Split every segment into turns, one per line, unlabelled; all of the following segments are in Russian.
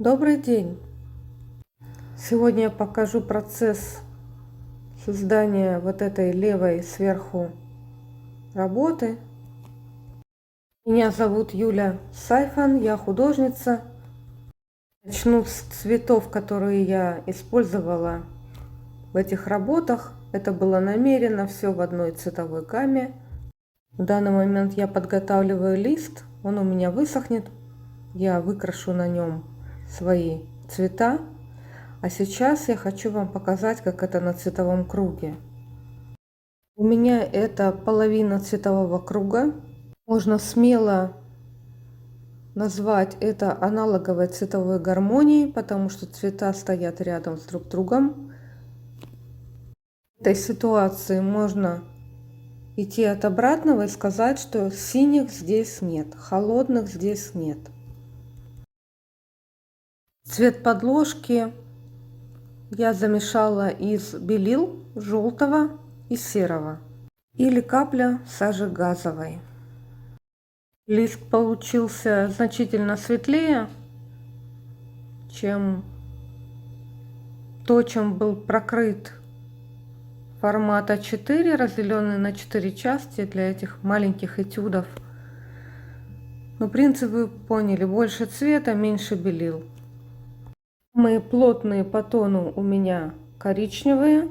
Добрый день! Сегодня я покажу процесс создания вот этой левой сверху работы. Меня зовут Юля Сайфан, я художница. Начну с цветов, которые я использовала в этих работах. Это было намеренно, все в одной цветовой гамме. В данный момент я подготавливаю лист, он у меня высохнет. Я выкрашу на нем свои цвета. А сейчас я хочу вам показать, как это на цветовом круге. У меня это половина цветового круга. Можно смело назвать это аналоговой цветовой гармонией, потому что цвета стоят рядом с друг другом. В этой ситуации можно идти от обратного и сказать, что синих здесь нет, холодных здесь нет. Цвет подложки я замешала из белил желтого и серого или капля сажи газовой. Лист получился значительно светлее, чем то, чем был прокрыт формат А4, разделенный на 4 части для этих маленьких этюдов. Но принцип вы поняли: больше цвета, меньше белил. Мои плотные по тону у меня коричневые.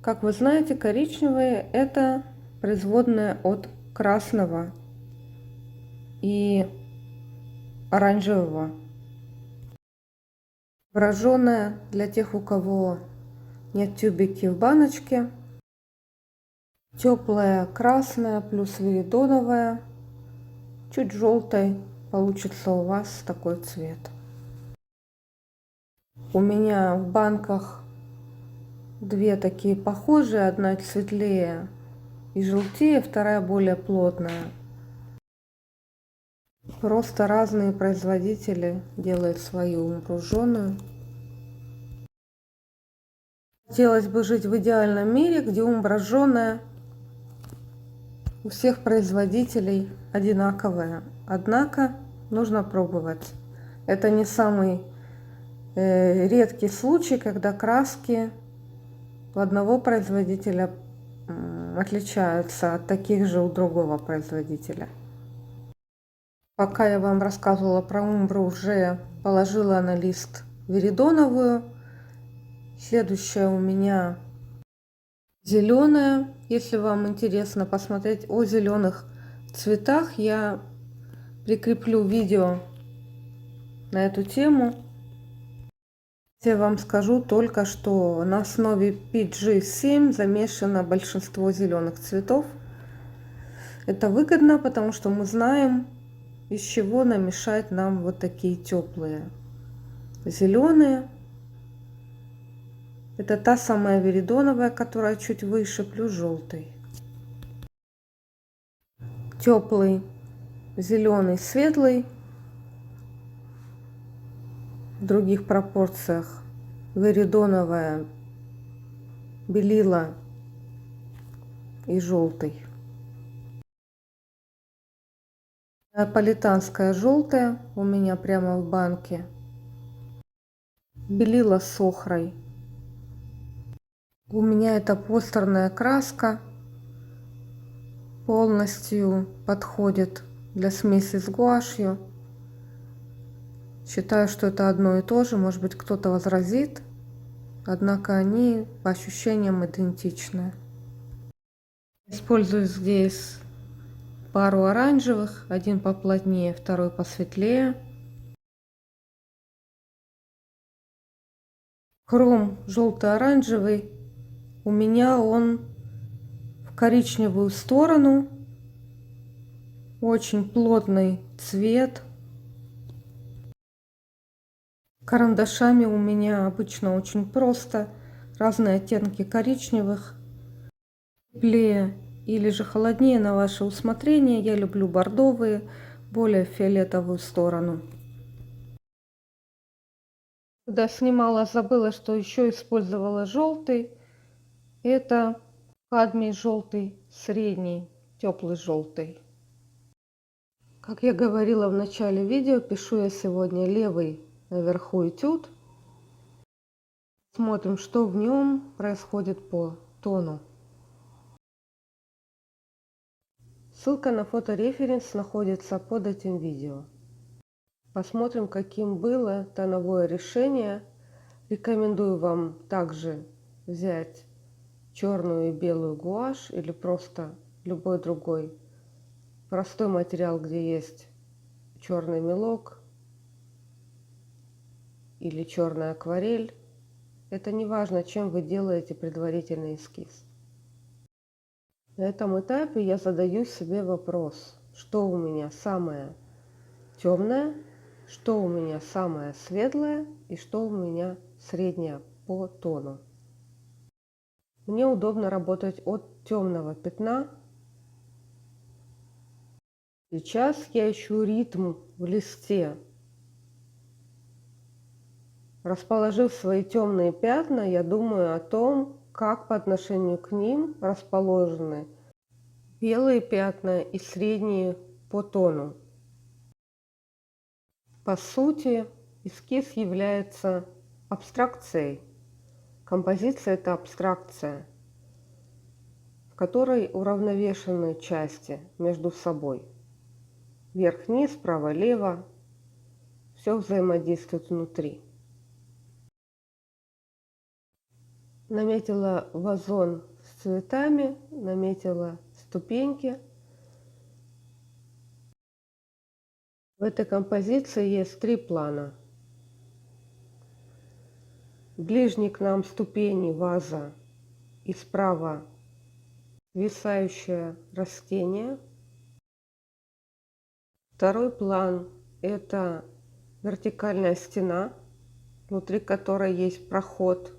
Как вы знаете, коричневые — это производная от красного и оранжевого. Враженая для тех, у кого нет тюбики в баночке. Теплая красная плюс веридоновая. Чуть желтой получится у вас такой цвет. У меня в банках две такие похожие. Одна светлее и желтее, вторая более плотная. Просто разные производители делают свою умбруженую. Хотелось бы жить в идеальном мире, где умброженая у всех производителей одинаковая. Однако нужно пробовать. Это не самый редкий случай, когда краски у одного производителя отличаются от таких же у другого производителя. Пока я вам рассказывала про умбру, уже положила на лист веридоновую. Следующая у меня зеленая. Если вам интересно посмотреть о зеленых цветах, я прикреплю видео на эту тему. Я вам скажу только, что на основе PG7 замешано большинство зеленых цветов. Это выгодно, потому что мы знаем, из чего намешать нам вот такие теплые зеленые. Это та самая веридоновая, которая чуть выше, плюс желтый. Теплый, зеленый, светлый. В других пропорциях веридоновая, белила и желтый. Неаполитанская желтая у меня прямо в банке. Белила с охрой. У меня это постерная краска. Полностью подходит для смеси с гуашью. Считаю, что это одно и то же. Может быть, кто-то возразит. Однако они по ощущениям идентичны. Использую здесь пару оранжевых. Один поплотнее, второй посветлее. Хром желто-оранжевый. У меня он в коричневую сторону. Очень плотный цвет. Карандашами у меня обычно очень просто. Разные оттенки коричневых. Теплее или же холоднее на ваше усмотрение. Я люблю бордовые, более фиолетовую сторону. Когда снимала, забыла, что еще использовала желтый. Это кадмий желтый средний, теплый желтый. Как я говорила в начале видео, пишу я сегодня левый наверху этюд. Смотрим, что в нем происходит по тону. Ссылка на фотореференс находится под этим видео. Посмотрим, каким было тоновое решение. Рекомендую вам также взять черную и белую гуашь или просто любой другой простой материал, где есть черный мелок или черная акварель. Это не важно, чем вы делаете предварительный эскиз. На этом этапе я задаю себе вопрос, что у меня самое темное, что у меня самое светлое и что у меня среднее по тону. Мне удобно работать от темного пятна. Сейчас я ищу ритм в листе. Расположив свои темные пятна, я думаю о том, как по отношению к ним расположены белые пятна и средние по тону. По сути, эскиз является абстракцией. Композиция – это абстракция, в которой уравновешены части между собой. Вверх-вниз, право-лево, все взаимодействует внутри. Наметила вазон с цветами, наметила ступеньки. В этой композиции есть 3 плана. Ближний к нам ступени ваза и справа свисающее растение. Второй план – это вертикальная стена, внутри которой есть проход.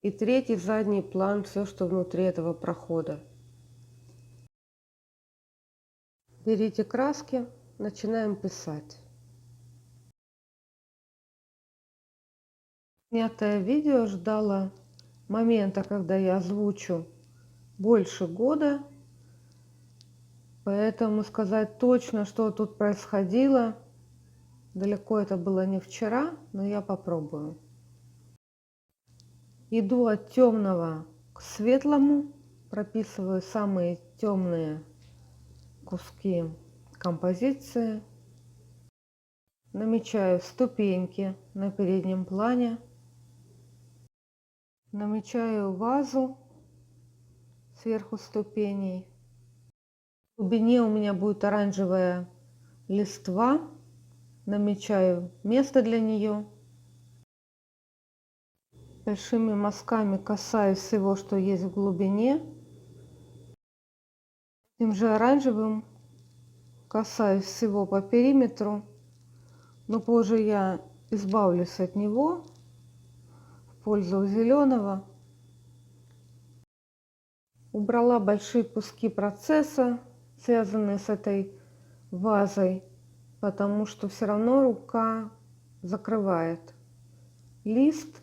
И третий задний план – все, что внутри этого прохода. Берите краски, начинаем писать. Снятое видео ждало момента, когда я озвучу, больше года. Поэтому сказать точно, что тут происходило, далеко это было не вчера, но я попробую. Иду от темного к светлому, прописываю самые темные куски композиции, намечаю ступеньки на переднем плане, намечаю вазу сверху ступеней. В глубине у меня будет оранжевая листва, намечаю место для нее. Большими мазками касаюсь всего, что есть в глубине. Тем же оранжевым касаюсь всего по периметру, но позже я избавлюсь от него в пользу зеленого. Убрала большие куски процесса, связанные с этой вазой, потому что все равно рука закрывает лист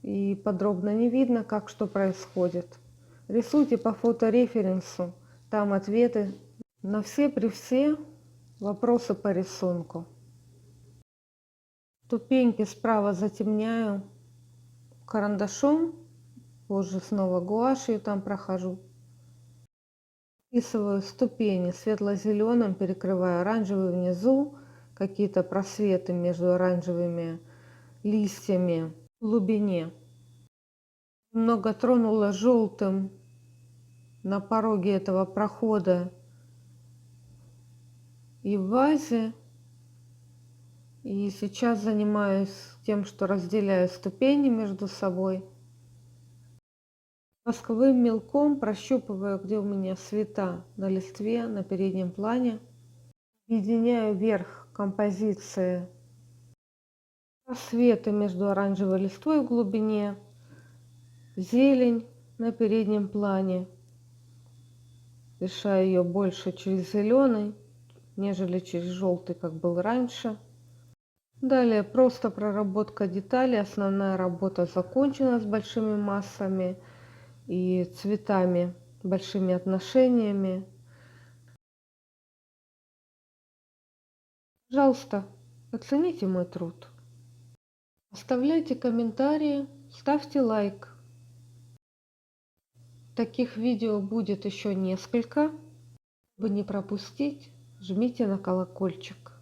и подробно не видно, как что происходит. Рисуйте по фотореференсу, там ответы на все вопросы по рисунку. Ступеньки справа затемняю карандашом, позже снова гуашью там прохожу. Вписываю ступени светло-зеленым, перекрываю оранжевый внизу, какие-то просветы между оранжевыми листьями в глубине. Немного тронула желтым на пороге этого прохода и в вазе. И сейчас занимаюсь тем, что разделяю ступени между собой. Восковым мелком прощупываю, где у меня цвета на листве, на переднем плане. Объединяю верх композиции просветы между оранжевой листвой в глубине, зелень на переднем плане. Решаю ее больше через зеленый, нежели через желтый, как был раньше. Далее просто проработка деталей. Основная работа закончена с большими массами и цветами, большими отношениями. Пожалуйста, Оцените мой труд. Оставляйте комментарии, ставьте лайк. Таких видео будет еще несколько. Чтобы не пропустить, жмите на колокольчик.